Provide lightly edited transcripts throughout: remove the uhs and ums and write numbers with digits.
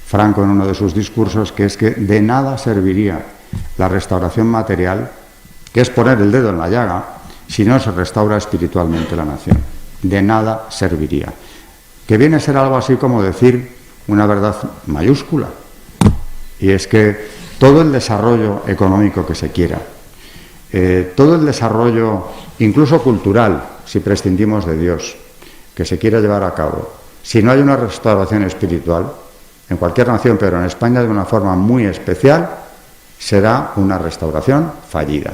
Franco en uno de sus discursos, que es que de nada serviría la restauración material, que es poner el dedo en la llaga, si no se restaura espiritualmente la nación. De nada serviría. Que viene a ser algo así como decir una verdad mayúscula, y es que todo el desarrollo económico que se quiera, todo el desarrollo, incluso cultural, si prescindimos de Dios, que se quiera llevar a cabo, si no hay una restauración espiritual, en cualquier nación, pero en España de una forma muy especial, será una restauración fallida.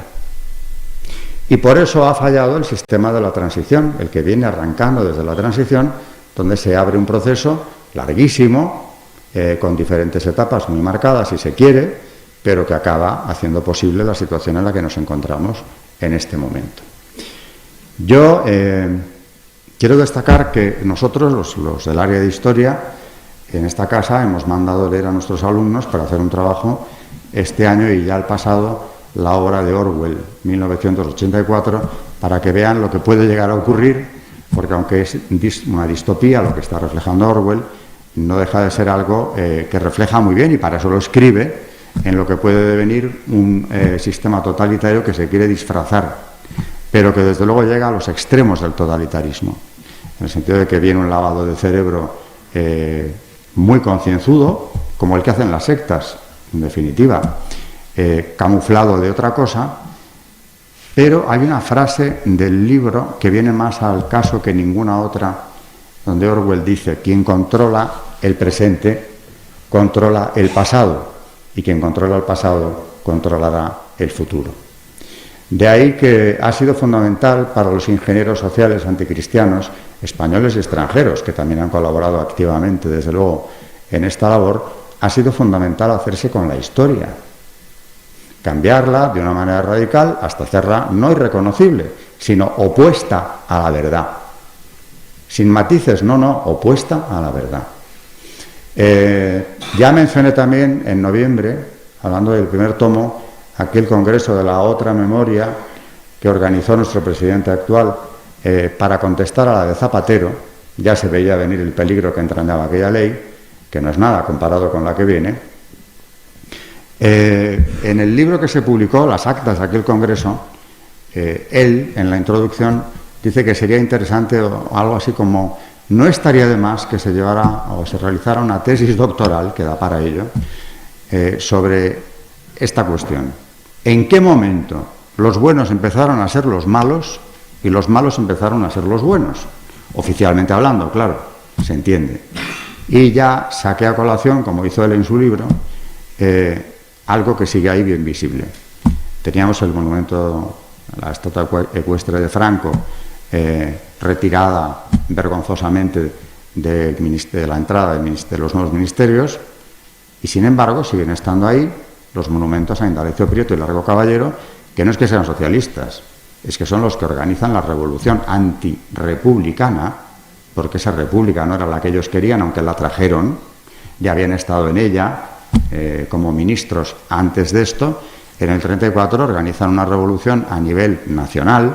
Y por eso ha fallado el sistema de la transición, el que viene arrancando desde la transición, donde se abre un proceso larguísimo, con diferentes etapas muy marcadas, si se quiere, pero que acaba haciendo posible la situación en la que nos encontramos en este momento. Yo quiero destacar que nosotros, los del área de Historia, en esta casa hemos mandado leer a nuestros alumnos para hacer un trabajo este año y ya el pasado, la obra de Orwell, 1984, para que vean lo que puede llegar a ocurrir, porque aunque es una distopía lo que está reflejando Orwell, no deja de ser algo que refleja muy bien, y para eso lo escribe, en lo que puede devenir un sistema totalitario que se quiere disfrazar, pero que desde luego llega a los extremos del totalitarismo, en el sentido de que viene un lavado de cerebro muy concienzudo, como el que hacen las sectas, en definitiva, camuflado de otra cosa. Pero hay una frase del libro que viene más al caso que ninguna otra, donde Orwell dice: quien controla el presente controla el pasado, y quien controla el pasado controlará el futuro. De ahí que ha sido fundamental para los ingenieros sociales anticristianos, españoles y extranjeros, que también han colaborado activamente, desde luego, en esta labor, ha sido fundamental hacerse con la historia, cambiarla de una manera radical hasta hacerla no irreconocible, sino opuesta a la verdad. Sin matices, no, opuesta a la verdad. Ya mencioné también en noviembre, hablando del primer tomo, aquel congreso de la otra memoria que organizó nuestro presidente actual para contestar a la de Zapatero. Ya se veía venir el peligro que entrañaba aquella ley, que no es nada comparado con la que viene. En el libro que se publicó, las actas de aquel congreso, él, en la introducción, dice que sería interesante algo así como: no estaría de más que se llevara o se realizara una tesis doctoral, que da para ello, sobre esta cuestión. ¿En qué momento los buenos empezaron a ser los malos y los malos empezaron a ser los buenos? Oficialmente hablando, claro, se entiende. Y ya saqué a colación, como hizo él en su libro, algo que sigue ahí bien visible. Teníamos el monumento, la estatua ecuestre de Franco, retirada vergonzosamente de la entrada de los nuevos ministerios, y sin embargo siguen estando ahí los monumentos a Indalecio Prieto y Largo Caballero, que no es que sean socialistas, es que son los que organizan la revolución antirepublicana, porque esa república no era la que ellos querían, aunque la trajeron, ya habían estado en ella como ministros antes de esto. En el 34 organizan una revolución a nivel nacional,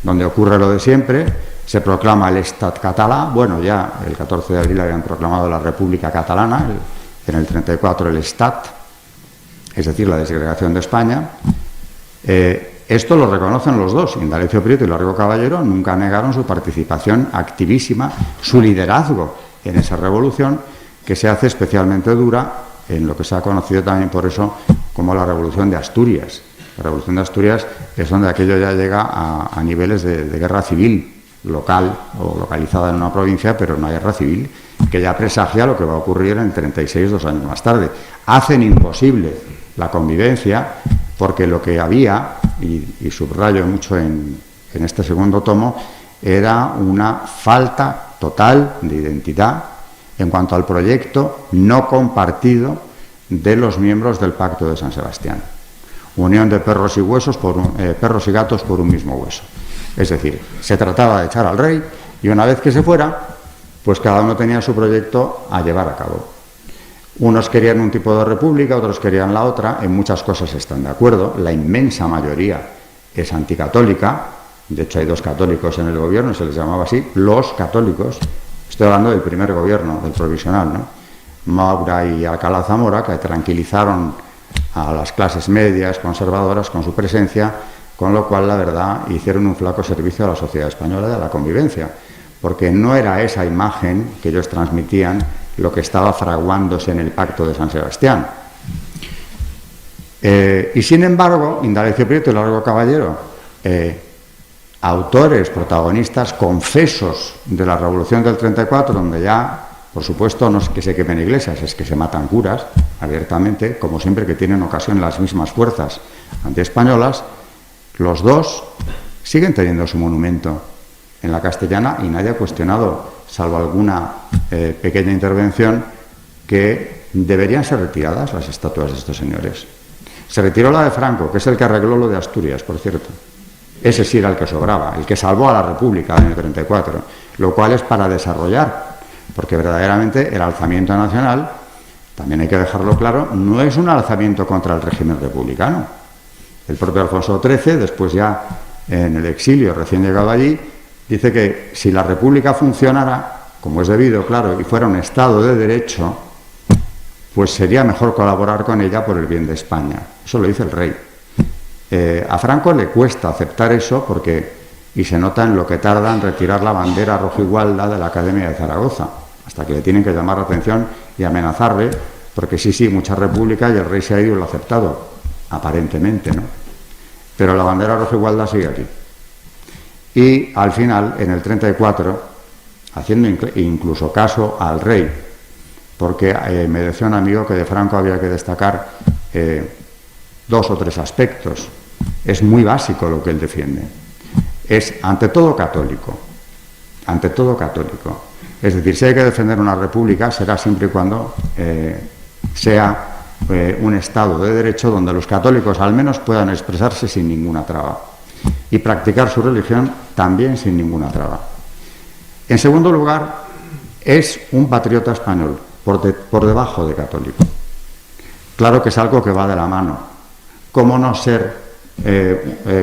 donde ocurre lo de siempre, se proclama el Estat català. Bueno, ya el 14 de abril habían proclamado la República Catalana, en el 34 el Estat, es decir, la desagregación de España. Esto lo reconocen los dos, Indalecio Prieto y Largo Caballero. Nunca negaron su participación activísima, su liderazgo en esa revolución, que se hace especialmente dura en lo que se ha conocido también por eso como la Revolución de Asturias. La Revolución de Asturias es donde aquello ya llega a niveles de guerra civil local o localizada en una provincia, pero una guerra civil que ya presagia lo que va a ocurrir en el 36, 2 años más tarde. Hacen imposible la convivencia, porque lo que había, y subrayo mucho en este segundo tomo, era una falta total de identidad en cuanto al proyecto no compartido de los miembros del Pacto de San Sebastián. Unión de perros y huesos perros y gatos por un mismo hueso. Es decir, se trataba de echar al rey, y una vez que se fuera, pues cada uno tenía su proyecto a llevar a cabo. Unos querían un tipo de república, otros querían la otra. En muchas cosas están de acuerdo. La inmensa mayoría es anticatólica. De hecho, hay 2 católicos en el gobierno, se les llamaba así, los católicos. Estoy hablando del primer gobierno, del provisional, ¿no? Maura y Alcalá Zamora, que tranquilizaron a las clases medias conservadoras con su presencia, con lo cual, la verdad, hicieron un flaco servicio a la sociedad española y a la convivencia, porque no era esa imagen que ellos transmitían lo que estaba fraguándose en el Pacto de San Sebastián. Y sin embargo, Indalecio Prieto y Largo Caballero, autores, protagonistas, confesos de la Revolución del 34, donde ya, por supuesto, no es que se quemen iglesias, es que se matan curas abiertamente, como siempre que tienen ocasión las mismas fuerzas antiespañolas, los dos siguen teniendo su monumento en la Castellana y nadie ha cuestionado, salvo alguna pequeña intervención, que deberían ser retiradas las estatuas de estos señores. Se retiró la de Franco, que es el que arregló lo de Asturias, por cierto. Ese sí era el que sobraba, el que salvó a la República en el 34, lo cual es para desarrollar, porque verdaderamente el alzamiento nacional, también hay que dejarlo claro, no es un alzamiento contra el régimen republicano. El propio Alfonso XIII, después ya en el exilio, recién llegado allí, dice que si la República funcionara, como es debido, claro, y fuera un Estado de Derecho, pues sería mejor colaborar con ella por el bien de España. Eso lo dice el rey. A Franco le cuesta aceptar eso y se nota en lo que tarda en retirar la bandera rojigualda de la Academia de Zaragoza, hasta que le tienen que llamar la atención y amenazarle, porque sí, mucha república y el rey se ha ido y lo ha aceptado, aparentemente, ¿no? Pero la bandera rojigualda sigue aquí. Y al final, en el 34, haciendo incluso caso al rey, porque me decía un amigo que de Franco había que destacar 2 o 3 aspectos. Es muy básico lo que él defiende. Es ante todo católico. Ante todo católico. Es decir, si hay que defender una república, será siempre y cuando sea un Estado de Derecho donde los católicos al menos puedan expresarse sin ninguna traba y practicar su religión también sin ninguna traba. En segundo lugar, es un patriota español, por debajo de católico. Claro que es algo que va de la mano. ¿Cómo no ser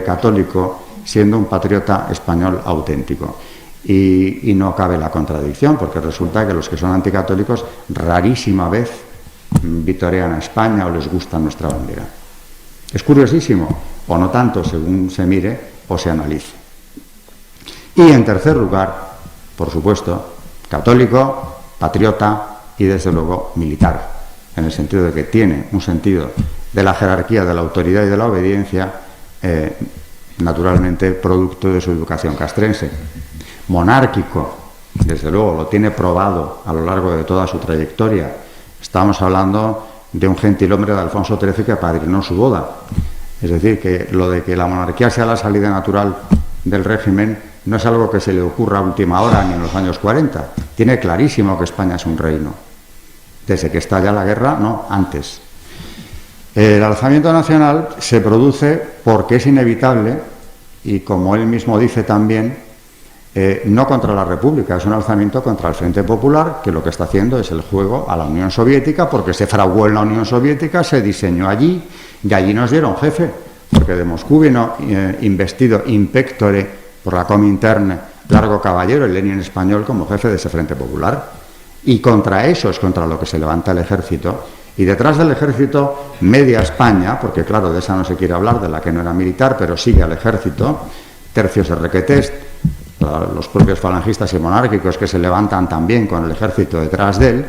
católico siendo un patriota español auténtico? Y no cabe la contradicción, porque resulta que los que son anticatólicos rarísima vez vitorean a España o les gusta nuestra bandera. Es curiosísimo, o no tanto según se mire o se analice. Y en tercer lugar, por supuesto, católico, patriota y desde luego militar, en el sentido de que tiene un sentido de la jerarquía, de la autoridad y de la obediencia, naturalmente producto de su educación castrense. Monárquico, desde luego, lo tiene probado a lo largo de toda su trayectoria. Estamos hablando de un gentilhombre de Alfonso XIII que apadrinó su boda. Es decir, que lo de que la monarquía sea la salida natural del régimen no es algo que se le ocurra a última hora ni en los años 40. Tiene clarísimo que España es un reino. Desde que estalla la guerra, no, antes. El alzamiento nacional se produce porque es inevitable y, como él mismo dice también, no contra la República, es un alzamiento contra el Frente Popular, que lo que está haciendo es el juego a la Unión Soviética, porque se fraguó en la Unión Soviética, se diseñó allí, y allí nos dieron jefe, porque de Moscú vino investido in pectore por la Comintern Largo Caballero, el Lenin español, como jefe de ese Frente Popular. Y contra eso es contra lo que se levanta el ejército. Y detrás del ejército, media España, porque claro, de esa no se quiere hablar, de la que no era militar, pero sigue al ejército, tercios de Requetés, los propios falangistas y monárquicos que se levantan también con el ejército detrás de él,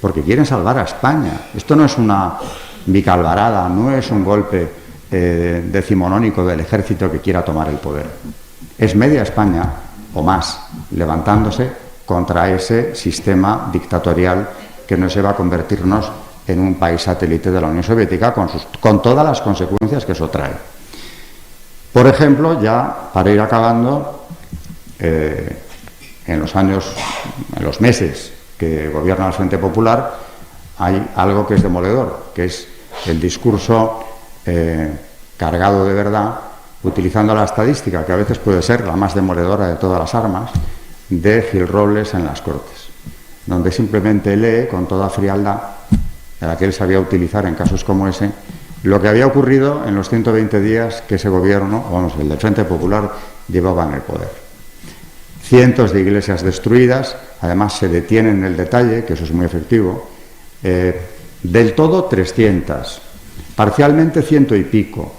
porque quieren salvar a España. Esto no es una bicalvarada, no es un golpe decimonónico del ejército que quiera tomar el poder. Es media España, o más, levantándose contra ese sistema dictatorial que nos lleva a convertirnos en un país satélite de la Unión Soviética con todas las consecuencias que eso trae. Por ejemplo, ya para ir acabando, en los meses que gobierna el Frente Popular, hay algo que es demoledor, que es el discurso cargado de verdad, utilizando la estadística, que a veces puede ser la más demoledora de todas las armas, de Gil Robles en las Cortes, donde simplemente lee con toda frialdad, la que él sabía utilizar en casos como ese, lo que había ocurrido en los 120 días que ese gobierno, el del Frente Popular, llevaba en el poder. Cientos de iglesias destruidas, además se detiene en el detalle, que eso es muy efectivo, del todo 300, parcialmente 100 y pico.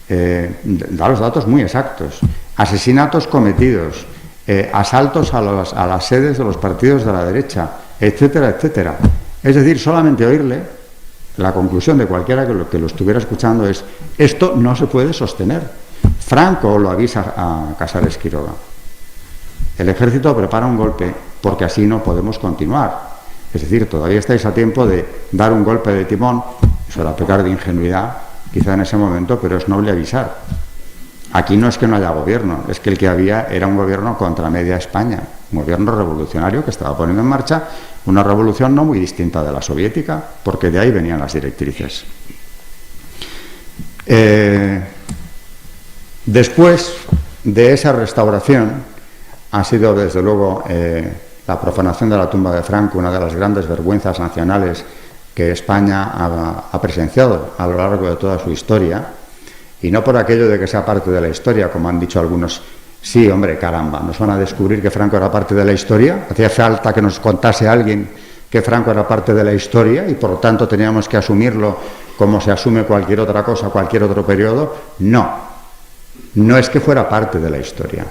Da los datos muy exactos. Asesinatos cometidos, asaltos a las sedes de los partidos de la derecha, etcétera, etcétera. Es decir, solamente oírle, la conclusión de cualquiera que lo estuviera escuchando es: esto no se puede sostener. Franco lo avisa a Casares Quiroga: el ejército prepara un golpe porque así no podemos continuar. Es decir, todavía estáis a tiempo de dar un golpe de timón. Eso era pecar de ingenuidad, quizá en ese momento, pero es noble avisar. Aquí no es que no haya gobierno, es que el que había era un gobierno contra media España, un gobierno revolucionario que estaba poniendo en marcha una revolución no muy distinta de la soviética, porque de ahí venían las directrices. Después de esa restauración ha sido, desde luego, la profanación de la tumba de Franco una de las grandes vergüenzas nacionales que España ha presenciado a lo largo de toda su historia, y no por aquello de que sea parte de la historia, como han dicho algunos. Sí, hombre, caramba, nos van a descubrir que Franco era parte de la historia. Hacía falta que nos contase alguien que Franco era parte de la historia y por lo tanto teníamos que asumirlo como se asume cualquier otra cosa, cualquier otro periodo. No, no es que fuera parte de la historia.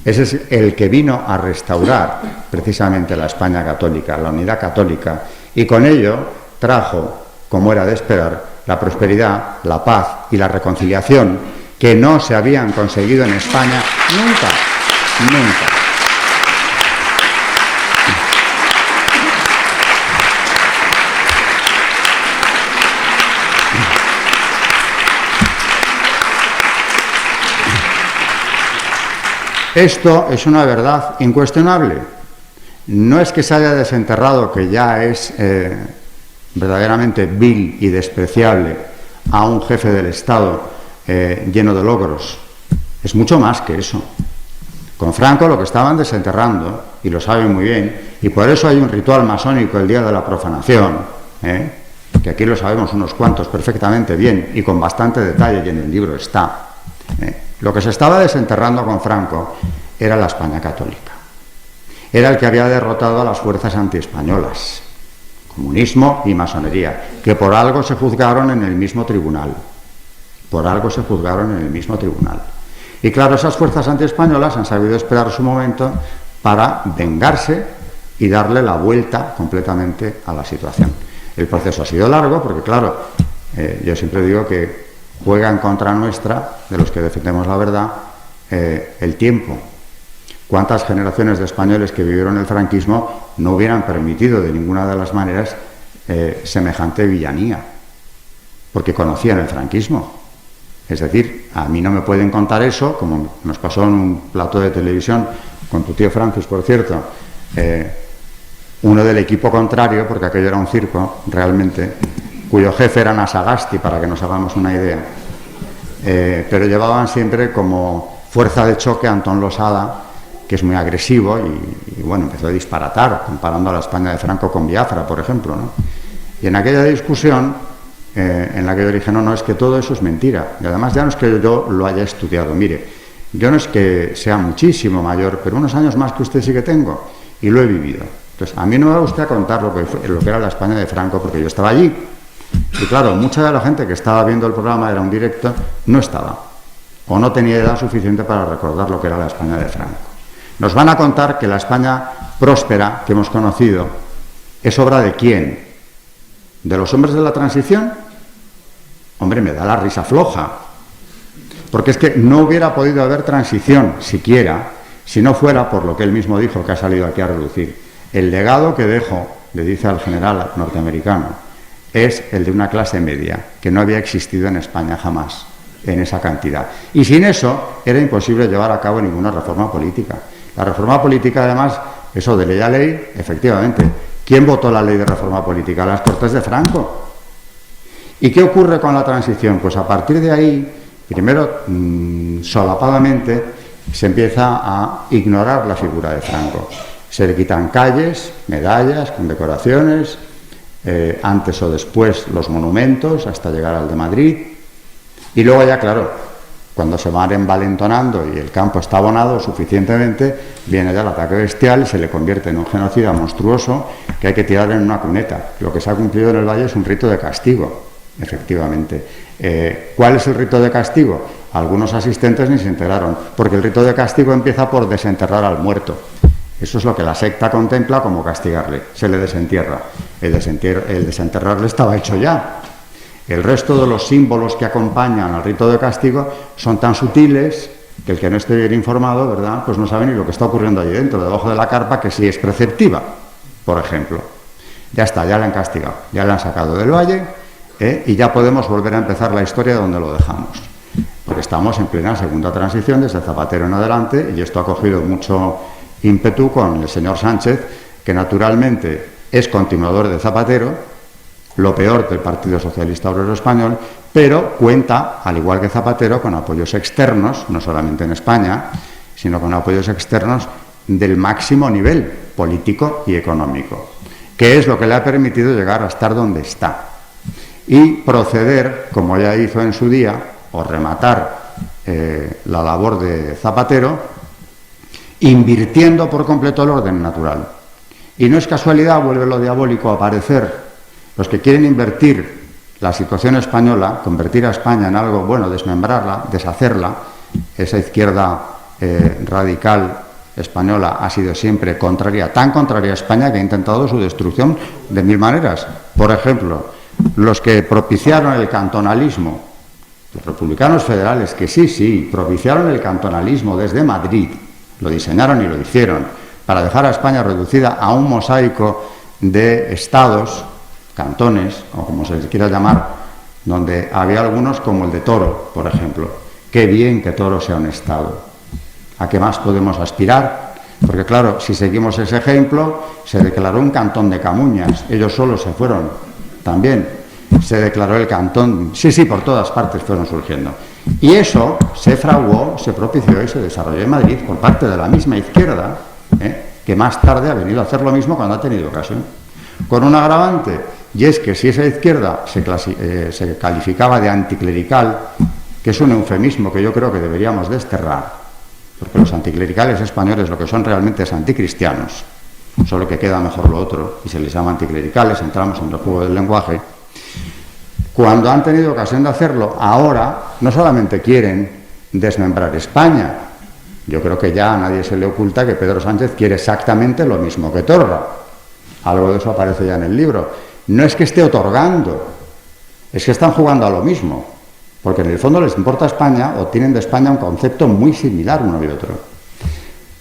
Ese es el que vino a restaurar precisamente la España católica, la unidad católica, y con ello trajo, como era de esperar, la prosperidad, la paz y la reconciliación que no se habían conseguido en España nunca, nunca. Esto es una verdad incuestionable. No es que se haya desenterrado, que ya es verdaderamente vil y despreciable, a un jefe del Estado lleno de logros. Es mucho más que eso. Con Franco lo que estaban desenterrando, y lo saben muy bien, y por eso hay un ritual masónico el día de la profanación, que aquí lo sabemos unos cuantos perfectamente bien y con bastante detalle, y en el libro está. Lo que se estaba desenterrando con Franco era la España católica. Era el que había derrotado a las fuerzas antiespañolas, comunismo y masonería, que por algo se juzgaron en el mismo tribunal. Por algo se juzgaron en el mismo tribunal. Y claro, esas fuerzas antiespañolas han sabido esperar su momento para vengarse y darle la vuelta completamente a la situación. El proceso ha sido largo porque, claro, yo siempre digo que juega en contra nuestra, de los que defendemos la verdad, el tiempo. ¿Cuántas generaciones de españoles que vivieron el franquismo no hubieran permitido de ninguna de las maneras semejante villanía? Porque conocían el franquismo. Es decir, a mí no me pueden contar eso, como nos pasó en un plato de televisión con tu tío Francis, por cierto, uno del equipo contrario, porque aquello era un circo, realmente, cuyo jefe era Nasagasti, para que nos hagamos una idea, pero llevaban siempre como fuerza de choque a Antón Losada, que es muy agresivo y bueno, empezó a disparatar, comparando a la España de Franco con Biafra, por ejemplo, ¿no? Y en aquella discusión en la que yo dije, no, es que todo eso es mentira, y además ya no es que yo lo haya estudiado, mire, yo no es que sea muchísimo mayor, pero unos años más que usted sí que tengo, y lo he vivido. Entonces, a mí no me va usted a contar lo que era la España de Franco, porque yo estaba allí, y claro, mucha de la gente que estaba viendo el programa, era un directo, no estaba, o no tenía edad suficiente para recordar lo que era la España de Franco. Nos van a contar que la España próspera que hemos conocido es obra de ¿quién? ¿De los hombres de la transición? Hombre, me da la risa floja, porque es que no hubiera podido haber transición siquiera si no fuera por lo que él mismo dijo, que ha salido aquí a relucir. El legado que dejo, le dice al general norteamericano, es el de una clase media que no había existido en España jamás en esa cantidad, y sin eso era imposible llevar a cabo ninguna reforma política. La reforma política, además, eso de ley a ley, efectivamente. ¿Quién votó la ley de reforma política? Las Cortes de Franco. ¿Y qué ocurre con la transición? Pues a partir de ahí, primero, solapadamente, se empieza a ignorar la figura de Franco. Se le quitan calles, medallas, condecoraciones, antes o después los monumentos, hasta llegar al de Madrid. Y luego ya, claro, Cuando se van envalentonando y el campo está abonado suficientemente, viene ya el ataque bestial y se le convierte en un genocida monstruoso que hay que tirar en una cuneta. Lo que se ha cumplido en el Valle es un rito de castigo, efectivamente. ¿Cuál es el rito de castigo? Algunos asistentes ni se enteraron, porque el rito de castigo empieza por desenterrar al muerto. Eso es lo que la secta contempla como castigarle, se le desentierra. El desenterrarle estaba hecho ya. El resto de los símbolos que acompañan al rito de castigo son tan sutiles que el que no esté bien informado, ¿verdad?, pues no sabe ni lo que está ocurriendo allí dentro, debajo de la carpa, que sí es preceptiva, por ejemplo. Ya está, ya le han castigado, ya le han sacado del valle, y ya podemos volver a empezar la historia donde lo dejamos. Porque estamos en plena segunda transición desde Zapatero en adelante, y esto ha cogido mucho ímpetu con el señor Sánchez, que naturalmente es continuador de Zapatero, lo peor del Partido Socialista Obrero Español, pero cuenta, al igual que Zapatero, con apoyos externos, no solamente en España, sino con apoyos externos del máximo nivel político y económico, que es lo que le ha permitido llegar a estar donde está. Y proceder, como ya hizo en su día, o rematar la labor de Zapatero, invirtiendo por completo el orden natural. Y no es casualidad, vuelve lo diabólico a aparecer. Los que quieren invertir la situación española, convertir a España en algo bueno, desmembrarla, deshacerla, esa izquierda radical española ha sido siempre contraria, tan contraria a España que ha intentado su destrucción de mil maneras. Por ejemplo, los que propiciaron el cantonalismo, los republicanos federales, que sí, propiciaron el cantonalismo desde Madrid, lo diseñaron y lo hicieron, para dejar a España reducida a un mosaico de estados, cantones, o como se les quiera llamar, donde había algunos como el de Toro, por ejemplo. Qué bien que Toro sea un estado. ¿A qué más podemos aspirar? Porque claro, si seguimos ese ejemplo, se declaró un cantón de Camuñas, ellos solos se fueron también. Se declaró el cantón, sí, por todas partes fueron surgiendo. Y eso se fraguó, se propició y se desarrolló en Madrid por parte de la misma izquierda, que más tarde ha venido a hacer lo mismo cuando ha tenido ocasión. Con un agravante, y es que si esa izquierda se calificaba de anticlerical, que es un eufemismo que yo creo que deberíamos desterrar, porque los anticlericales españoles lo que son realmente es anticristianos, solo que queda mejor lo otro, y se les llama anticlericales, entramos en el juego del lenguaje. Cuando han tenido ocasión de hacerlo, ahora no solamente quieren desmembrar España, yo creo que ya a nadie se le oculta que Pedro Sánchez quiere exactamente lo mismo que Torra. Algo de eso aparece ya en el libro. No es que esté otorgando, es que están jugando a lo mismo, porque en el fondo les importa España o tienen de España un concepto muy similar uno y otro.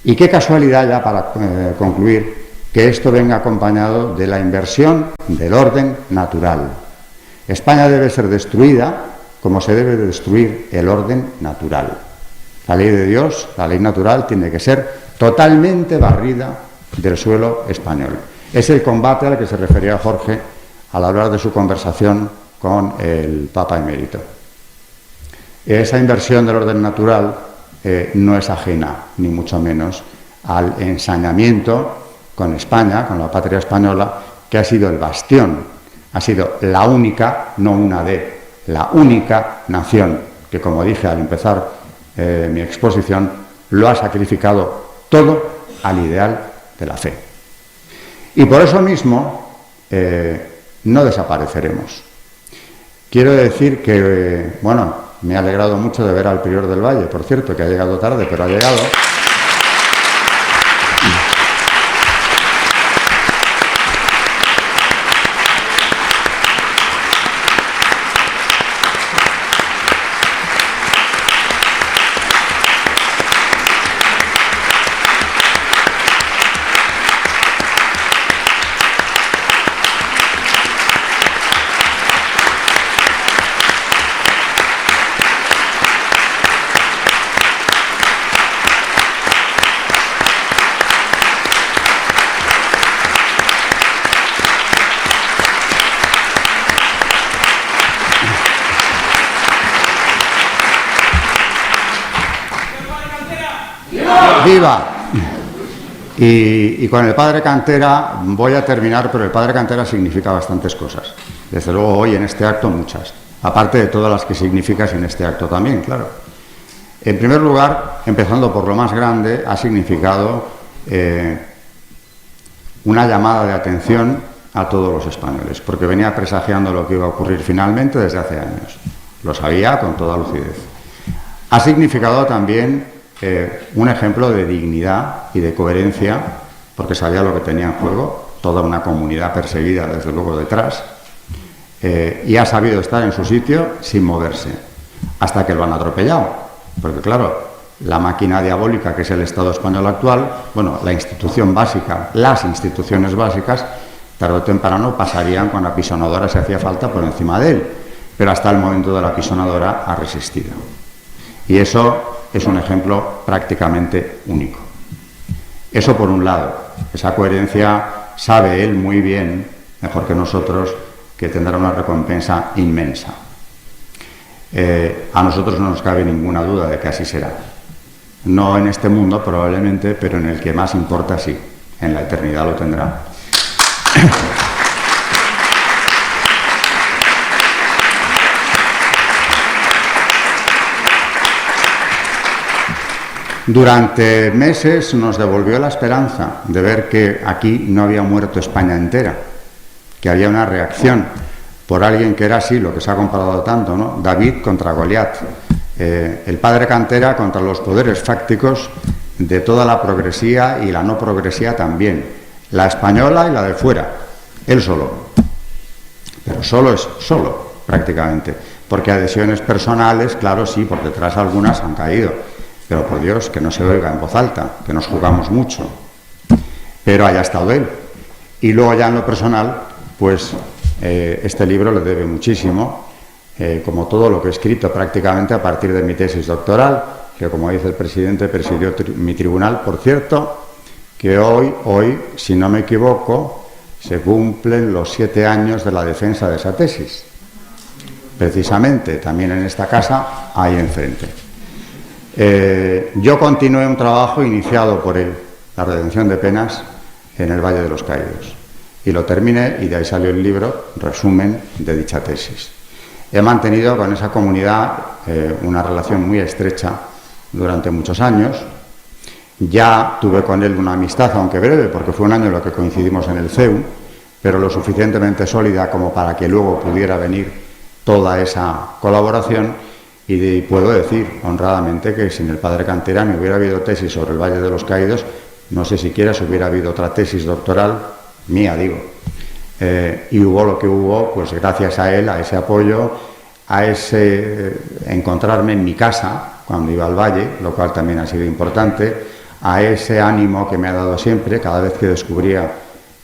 Y qué casualidad, ya para concluir, que esto venga acompañado de la inversión del orden natural. España debe ser destruida como se debe de destruir el orden natural. La ley de Dios, la ley natural, tiene que ser totalmente barrida del suelo español. Es el combate al que se refería Jorge al hablar de su conversación con el Papa emérito. Esa inversión del orden natural no es ajena, ni mucho menos, al ensañamiento con España, con la patria española, que ha sido el bastión, ha sido la única, no una de, la única nación que, como dije al empezar mi exposición, lo ha sacrificado todo al ideal de la fe. Y por eso mismo no desapareceremos. Quiero decir que, me ha alegrado mucho de ver al prior del Valle, por cierto, que ha llegado tarde, pero ha llegado. ¡Viva! Y con el padre Cantera voy a terminar, pero el padre Cantera significa bastantes cosas. Desde luego hoy en este acto muchas, aparte de todas las que significa sin este acto también, claro. En primer lugar, empezando por lo más grande, ha significado una llamada de atención a todos los españoles, porque venía presagiando lo que iba a ocurrir finalmente desde hace años. Lo sabía con toda lucidez. Ha significado también un ejemplo de dignidad y de coherencia, porque sabía lo que tenía en juego, toda una comunidad perseguida desde luego detrás, y ha sabido estar en su sitio sin moverse, hasta que lo han atropellado, porque claro, la máquina diabólica que es el Estado español actual, bueno, la institución básica, las instituciones básicas, tarde o temprano pasarían con la pisonadora si hacía falta por encima de él, pero hasta el momento de la pisonadora ha resistido. Y eso es un ejemplo prácticamente único. Eso por un lado, esa coherencia sabe él muy bien, mejor que nosotros, que tendrá una recompensa inmensa. A nosotros no nos cabe ninguna duda de que así será. No en este mundo probablemente, pero en el que más importa sí, en la eternidad lo tendrá. Durante meses nos devolvió la esperanza de ver que aquí no había muerto España entera, que había una reacción por alguien que era así, lo que se ha comparado tanto, ¿no? David contra Goliat, el padre Cantera contra los poderes fácticos de toda la progresía y la no progresía también, la española y la de fuera, él solo, pero solo es solo prácticamente, porque adhesiones personales, claro, sí, por detrás algunas han caído, pero por Dios, que no se oiga en voz alta, que nos jugamos mucho, pero haya estado él. Y luego ya en lo personal, pues este libro le debe muchísimo, como todo lo que he escrito prácticamente a partir de mi tesis doctoral, que como dice el presidente, presidió mi tribunal, por cierto, que hoy, si no me equivoco, se cumplen los 7 años de la defensa de esa tesis. Precisamente, también en esta casa, ahí enfrente. Yo continué un trabajo iniciado por él, la redención de penas en el Valle de los Caídos, y lo terminé y de ahí salió el libro, resumen de dicha tesis. He mantenido con esa comunidad una relación muy estrecha durante muchos años. Ya tuve con él una amistad, aunque breve, porque fue un año en lo que coincidimos en el CEU, pero lo suficientemente sólida como para que luego pudiera venir toda esa colaboración. Y puedo decir honradamente que sin el padre Cantera ni hubiera habido tesis sobre el Valle de los Caídos, no sé siquiera si hubiera habido otra tesis doctoral, mía digo. Y hubo lo que hubo, pues gracias a él, a ese apoyo, a ese encontrarme en mi casa cuando iba al Valle, lo cual también ha sido importante, a ese ánimo que me ha dado siempre, cada vez que descubría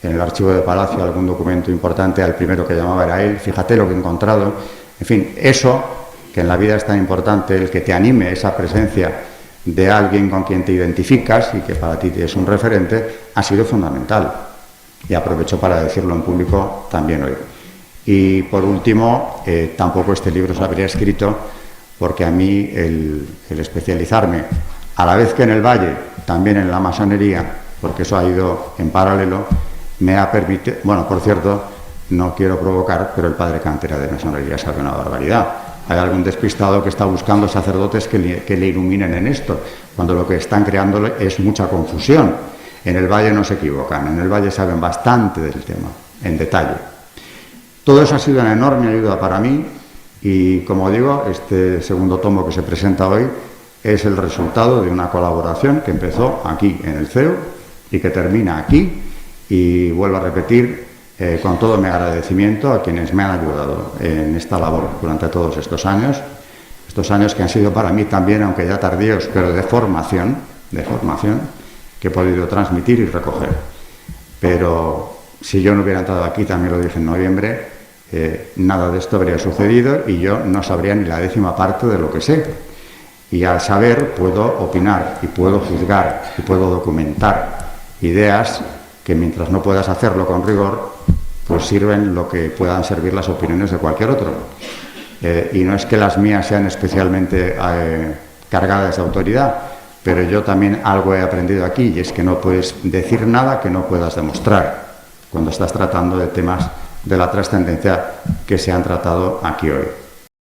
en el archivo de Palacio algún documento importante, al primero que llamaba era él, fíjate lo que he encontrado, en fin, eso que en la vida es tan importante, el que te anime, esa presencia de alguien con quien te identificas y que para ti es un referente, ha sido fundamental. Y aprovecho para decirlo en público también hoy. Y por último, tampoco este libro se habría escrito porque a mí el especializarme, a la vez que en el Valle, también en la masonería, porque eso ha ido en paralelo, me ha permitido, bueno, por cierto, no quiero provocar, pero el padre Cantera de masonería sabe una barbaridad. Hay algún despistado que está buscando sacerdotes que le iluminen en esto, cuando lo que están creándole es mucha confusión. En el Valle no se equivocan, en el Valle saben bastante del tema, en detalle. Todo eso ha sido una enorme ayuda para mí y, como digo, este segundo tomo que se presenta hoy es el resultado de una colaboración que empezó aquí en el CEU y que termina aquí, y vuelvo a repetir, con todo mi agradecimiento a quienes me han ayudado en esta labor durante todos estos años que han sido para mí también, aunque ya tardíos, pero de formación, que he podido transmitir y recoger. Pero si yo no hubiera entrado aquí, también lo dije en noviembre, nada de esto habría sucedido y yo no sabría ni la 10ª parte de lo que sé. Y al saber puedo opinar y puedo juzgar y puedo documentar ideas que, mientras no puedas hacerlo con rigor, pues sirven lo que puedan servir las opiniones de cualquier otro. Y no es que las mías sean especialmente cargadas de autoridad, pero yo también algo he aprendido aquí, y es que no puedes decir nada que no puedas demostrar cuando estás tratando de temas de la trascendencia que se han tratado aquí hoy.